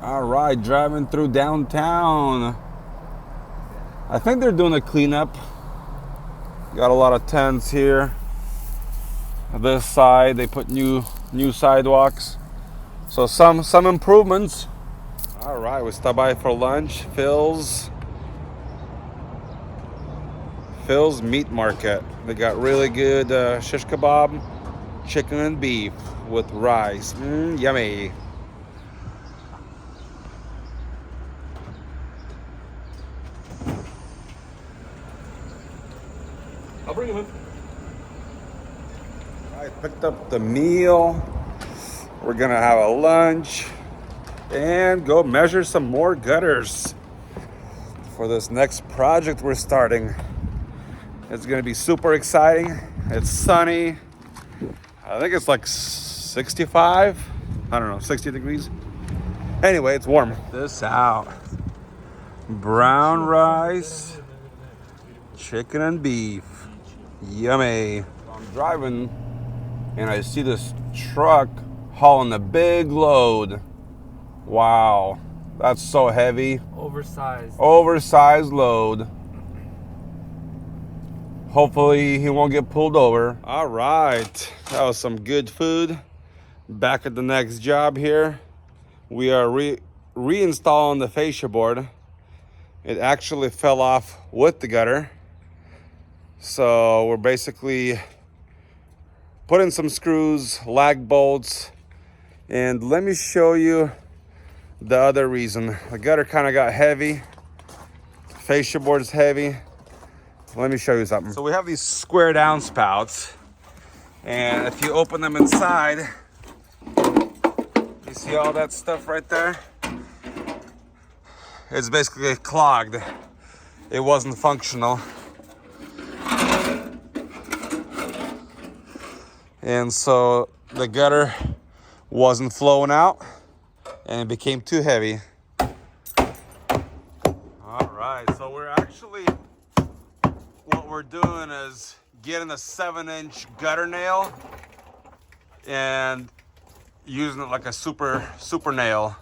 All right, driving through downtown. I think they're doing a cleanup. Got a lot of tents here. This side, they put new sidewalks. So some improvements. All right, we stopped by for lunch. Phil's Meat Market. They got really good shish kebab, chicken and beef with rice. Yummy. I'll bring him in. I picked up the meal. We're gonna have a lunch and go measure some more gutters for this next project we're starting. It's gonna be super exciting. It's sunny. I think it's like 65. I don't know, 60 degrees. Anyway, it's warm. This out. Brown rice, chicken and beef. Yummy. I'm driving and I see this truck hauling a big load. Wow, that's so heavy. Oversized load. Hopefully he won't get pulled over. All right, that was some good food. Back at the next job here. We are reinstalling the fascia board. It actually fell off with the gutter. So we're basically putting some screws, lag bolts, and let me show you the other reason. The gutter kind of got heavy. Fascia board is heavy. Let me show you something. So we have these square downspouts, and if you open them inside, you see all that stuff right there? It's basically clogged. It wasn't functional. And so the gutter wasn't flowing out and it became too heavy. All right, so what we're doing is getting a 7-inch gutter nail and using it like a super nail.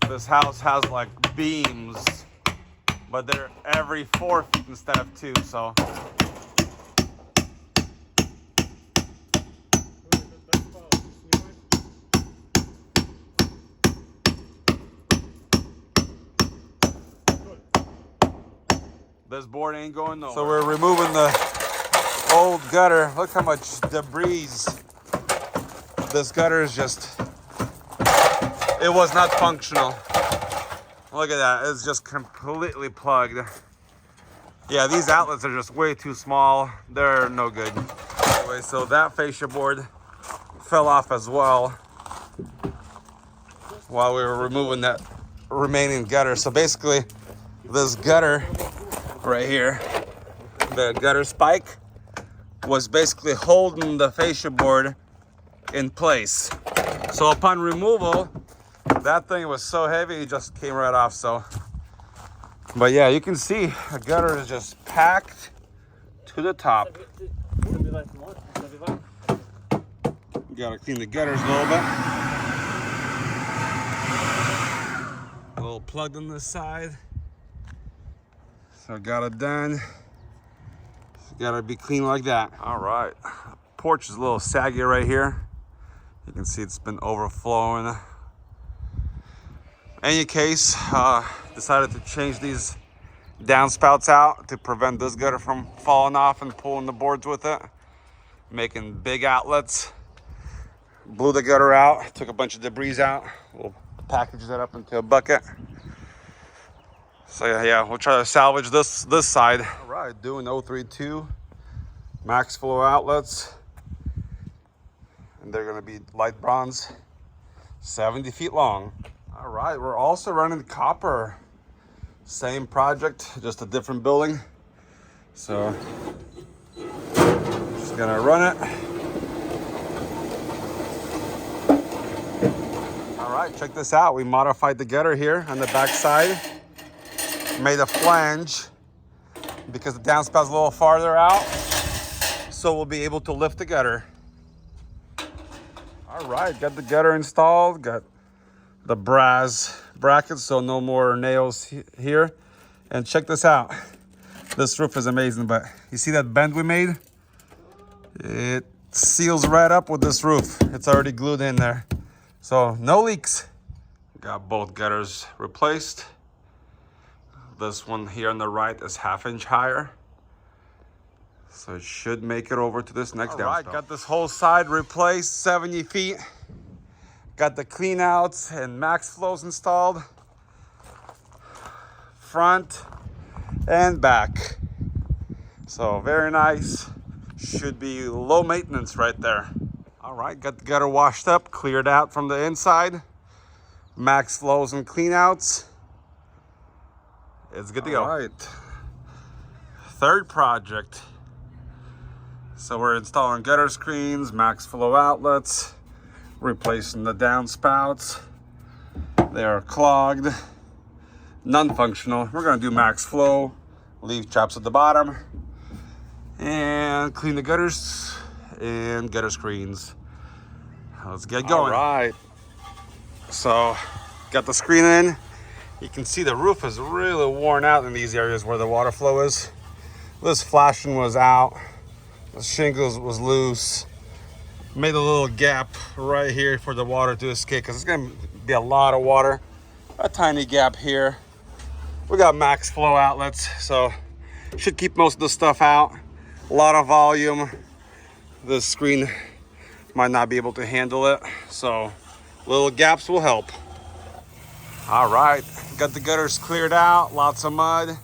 This house has like beams, but they're every 4 feet instead of 2, so. This board ain't going nowhere. So we're removing the old gutter. Look how much debris. This gutter is just, it was not functional. Look at that, it's just completely plugged. Yeah, these outlets are just way too small. They're no good. Anyway, so that fascia board fell off as well while we were removing that remaining gutter. So basically, this gutter right here, the gutter spike, was basically holding the fascia board in place. So upon removal, that thing was so heavy, it just came right off. So, but yeah, you can see the gutter is just packed to the top. You gotta clean the gutters a little bit. A little plugged on this side. So got it done. Gotta be clean like that. All right, porch is a little saggy right here. You can see it's been overflowing. Any case, decided to change these downspouts out to prevent this gutter from falling off and pulling the boards with it. Making big outlets. Blew the gutter out, took a bunch of debris out. We'll package that up into a bucket. So yeah, we'll try to salvage this side. All right, doing 032 max flow outlets. And they're gonna be light bronze, 70 feet long. All right, we're also running copper. Same project, just a different building. So, just gonna run it. All right, check this out. We modified the gutter here on the back side. Made a flange because the downspout's a little farther out. so we'll be able to lift the gutter. All right, got the gutter installed, got the brass brackets, so no more nails here. And check this out. This roof is amazing, but you see that bend we made? It seals right up with this roof. It's already glued in there. So no leaks. Got both gutters replaced. This one here on the right is 1/2 inch higher. So it should make it over to this next downspout. All right, got this whole side replaced, 70 feet. Got the clean outs and max flows installed. Front and back. So very nice. Should be low maintenance right there. All right, got the gutter washed up, cleared out from the inside. Max flows and clean outs. It's good to go. All right, third project. So we're installing gutter screens, max flow outlets, replacing the downspouts. They are clogged, non-functional. We're gonna do max flow, leave traps at the bottom, and clean the gutters and gutter screens. Let's get going. All right, so got the screen in. You can see the roof is really worn out in these areas where the water flow is. This flashing was out. The shingles was loose. Made a little gap right here for the water to escape because it's gonna be a lot of water. A tiny gap here. We got max flow outlets, so should keep most of the stuff out. A lot of volume. This screen might not be able to handle it, so little gaps will help. All right, got the gutters cleared out, lots of mud.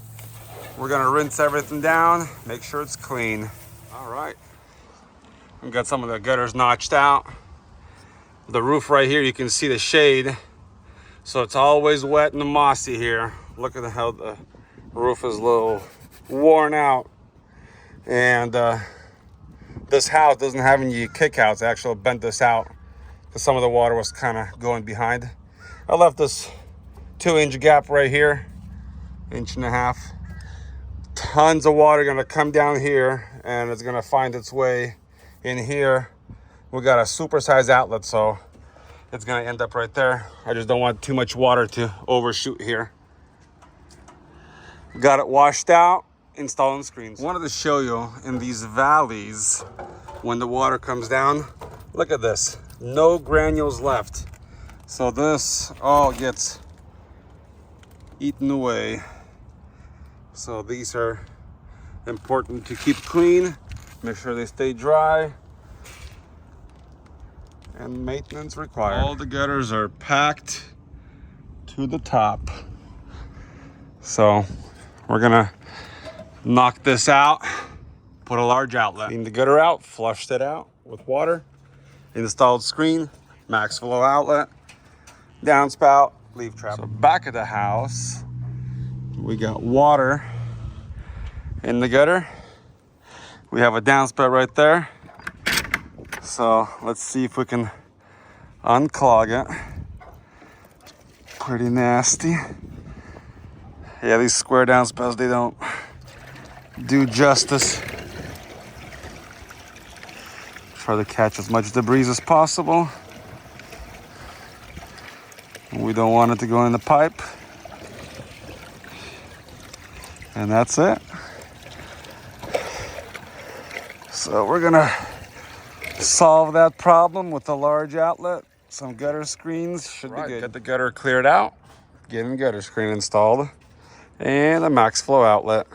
We're gonna rinse everything down, make sure it's clean. All right, we got some of the gutters notched out. The roof right here, you can see the shade. So it's always wet and mossy here. Look at how the roof is a little worn out. And this house doesn't have any kickouts. I actually bent this out because some of the water was kind of going behind. I left this 2-inch gap right here, 1.5 inches. Tons of water gonna come down here and it's gonna find its way in here. We got a supersized outlet, so it's gonna end up right there. I just don't want too much water to overshoot here. Got it washed out, installing screens. Wanted to show you in these valleys, when the water comes down, look at this, no granules left. So this all gets eaten away. So these are important to keep clean, make sure they stay dry, and maintenance required. All the gutters are packed to the top. So we're gonna knock this out, put a large outlet. Cleaned the gutter out, flushed it out with water, installed screen, max flow outlet, downspout, leaf trap. So back of the house, we got water in the gutter. We have a downspout right there. So let's see if we can unclog it. Pretty nasty. Yeah, these square downspouts, they don't do justice. Try to catch as much debris as possible. We don't want it to go in the pipe. And that's it. So we're gonna solve that problem with a large outlet. Some gutter screens should be good. Get the gutter cleared out, getting gutter screen installed, and a max flow outlet.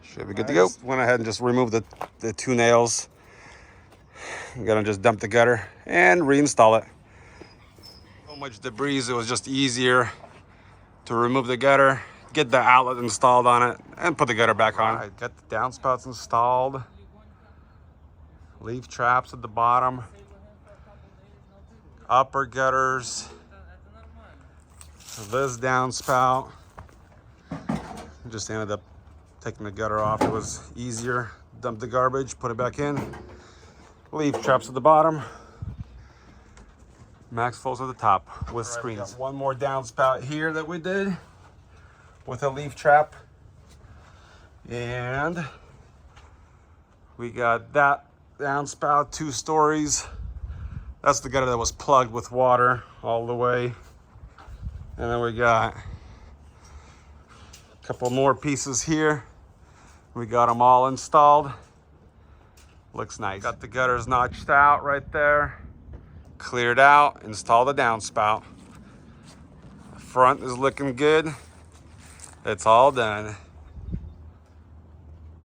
Should be good to go. Went ahead and just removed the 2 nails. I'm gonna just dump the gutter and reinstall it. So much debris, it was just easier to remove the gutter, get the outlet installed on it, and put the gutter back on. Right, got the downspouts installed. Leaf traps at the bottom. Upper gutters. So this downspout. Just ended up taking the gutter off. It was easier. Dump the garbage, put it back in. Leaf traps at the bottom. Max flows at the top with screens. Got one more downspout here that we did with a leaf trap. And we got that downspout, 2 stories. That's the gutter that was plugged with water all the way. And then we got a couple more pieces here. We got them all installed. Looks nice. Got the gutters notched out right there. Cleared out, installed the downspout. The front is looking good. It's all done.